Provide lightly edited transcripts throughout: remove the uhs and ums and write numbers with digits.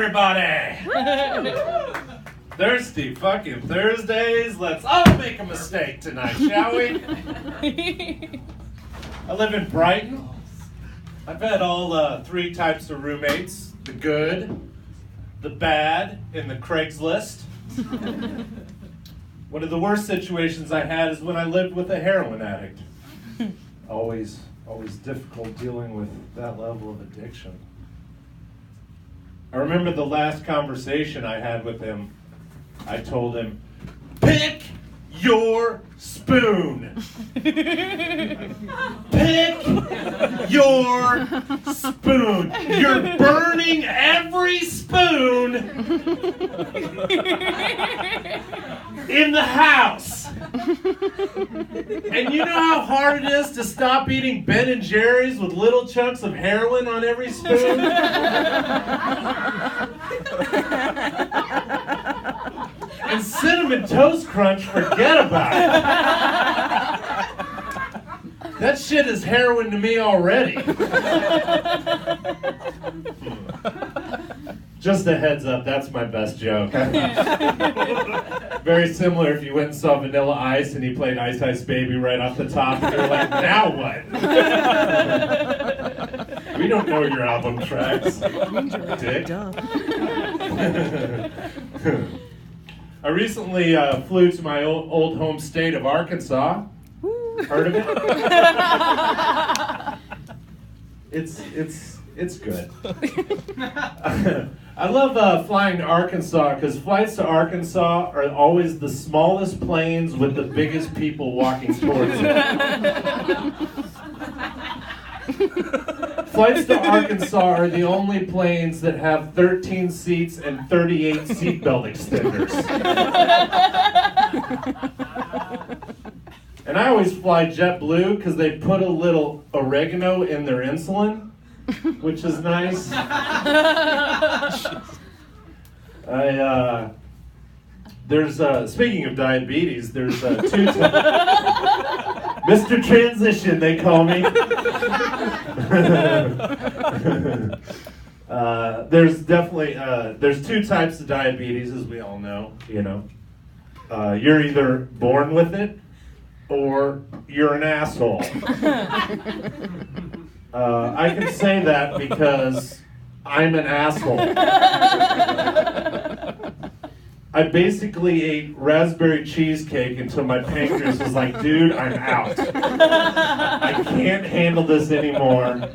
everybody! Thirsty fucking Thursdays. Let's all make a mistake tonight, shall we? I live in Brighton. I've had all three types of roommates. The good, the bad, and the Craigslist. One of the worst situations I had is when I lived with a heroin addict. Always difficult dealing with that level of addiction. I remember the last conversation I had with him. I told him, pick your spoon. Pick your spoon. You're burning every spoon in the house. And you know how hard it is to stop eating Ben and Jerry's with little chunks of heroin on every spoon? And Cinnamon Toast Crunch, forget about it. That shit is heroin to me already. Just a heads up, that's my best joke. Very similar if you went and saw Vanilla Ice and he played Ice Ice Baby right off the top and you're like, now what? We don't know your album tracks. Dick. I recently flew to my old home state of Arkansas. Heard of it? It's good. I love flying to Arkansas because flights to Arkansas are always the smallest planes with the biggest people walking towards it. Flights to Arkansas are the only planes that have 13 seats and 38 seatbelt extenders. And I always fly JetBlue because they put a little oregano in their insulin, which is nice. Speaking of diabetes, there's two Mr. Transition, they call me. There's two types of diabetes, as we all know, you know. You're either born with it or you're an asshole. I can say that because I'm an asshole. I basically ate raspberry cheesecake until my pancreas was like, dude, I'm out. I can't handle this anymore.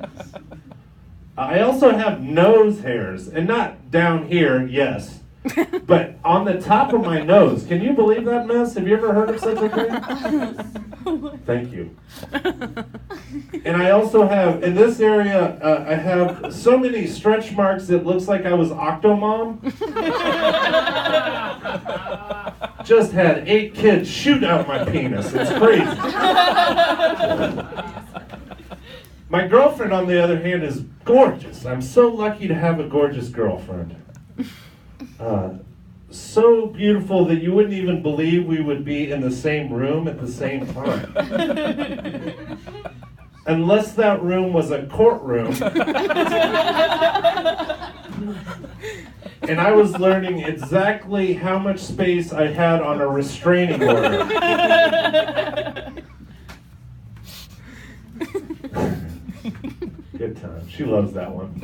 I also have nose hairs, and not down here, yes, but on the top of my nose. Can you believe that mess? Have you ever heard of such a thing? Thank you. And I also have, in this area, I have so many stretch marks it looks like I was Octomom. Just had 8 kids shoot out my penis. It's crazy. My girlfriend, on the other hand, is gorgeous. I'm so lucky to have a gorgeous girlfriend. So beautiful that you wouldn't even believe we would be in the same room at the same time. Unless that room was a courtroom. And I was learning exactly how much space I had on a restraining order. Good time. She loves that one.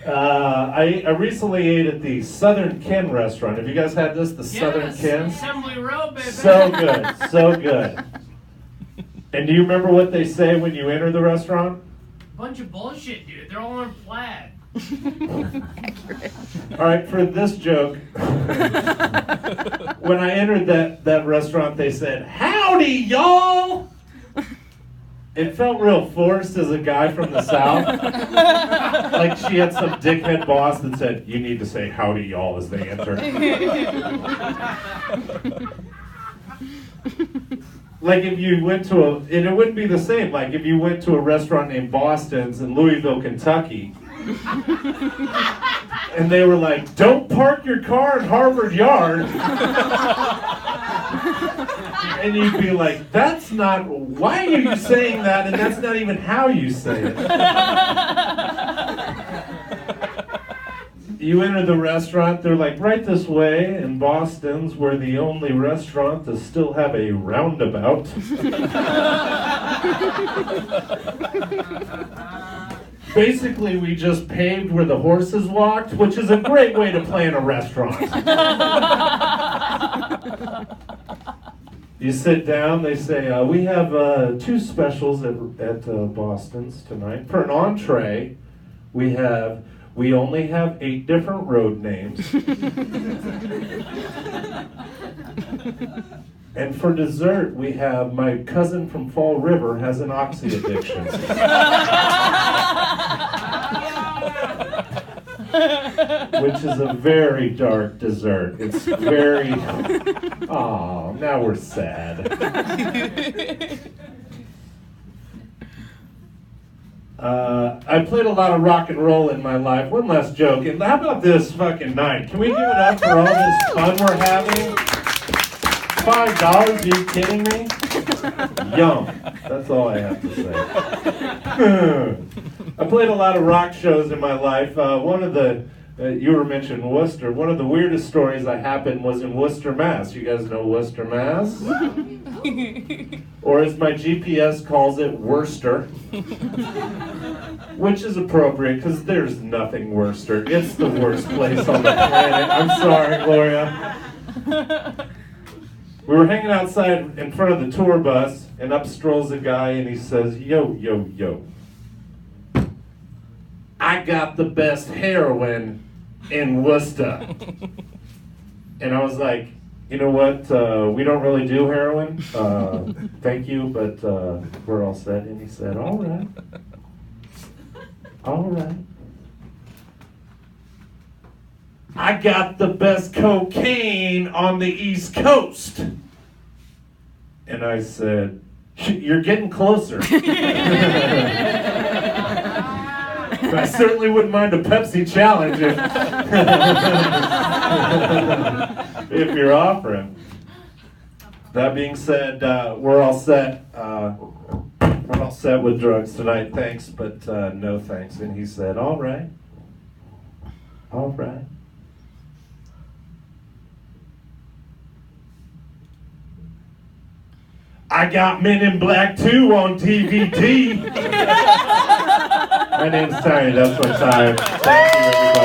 I recently ate at the Southern Ken restaurant. Have you guys had this? The Southern Ken? Assembly Row, baby. So good, so good. And do you remember what they say when you enter the restaurant? Bunch of bullshit, dude. They're all on plaid. All right, for this joke, when I entered that restaurant, they said, "Howdy, y'all." It felt real forced as a guy from the South. Like she had some dickhead boss that said, "You need to say howdy, y'all," as they enter. Like if you went to and it wouldn't be the same, like if you went to a restaurant named Boston's in Louisville, Kentucky, and they were like, "Don't park your car in Harvard Yard." And you'd be like, that's not, why are you saying that? And that's not even how you say it. You enter the restaurant, they're like, right this way, and Boston's we're the only restaurant to still have a roundabout. Basically, we just paved where the horses walked, which is a great way to plan a restaurant. You sit down, they say, we have 2 specials at Boston's tonight. For an entree, we only have 8 different road names. And for dessert, we have my cousin from Fall River has an oxy addiction. Which is a very dark dessert. It's very... Oh, now we're sad. I played a lot of rock and roll in my life. One last joke. And how about this fucking night? Can we give it up for all this fun we're having? $5? Are you kidding me? Yum. That's all I have to say. I played a lot of rock shows in my life. One of the, you were mentioning Worcester. One of the weirdest stories that happened was in Worcester, Mass. You guys know Worcester, Mass? Or as my GPS calls it, Worcester. Which is appropriate because there's nothing Worcester. It's the worst place on the planet. I'm sorry, Gloria. We were hanging outside in front of the tour bus, and up strolls a guy, and he says, yo, yo, yo. I got the best heroin in Worcester. And I was like, you know what, we don't really do heroin. Thank you, but we're all set. And he said, all right. All right. I got the best cocaine on the East Coast. And I said, you're getting closer. I certainly wouldn't mind a Pepsi challenge if you're offering. That being said, we're all set. We're all set with drugs tonight. Thanks, but no thanks. And he said, all right. All right. I got Men in Black 2 on DVD. My name's Tiny, that's what's time. Thank you, everybody.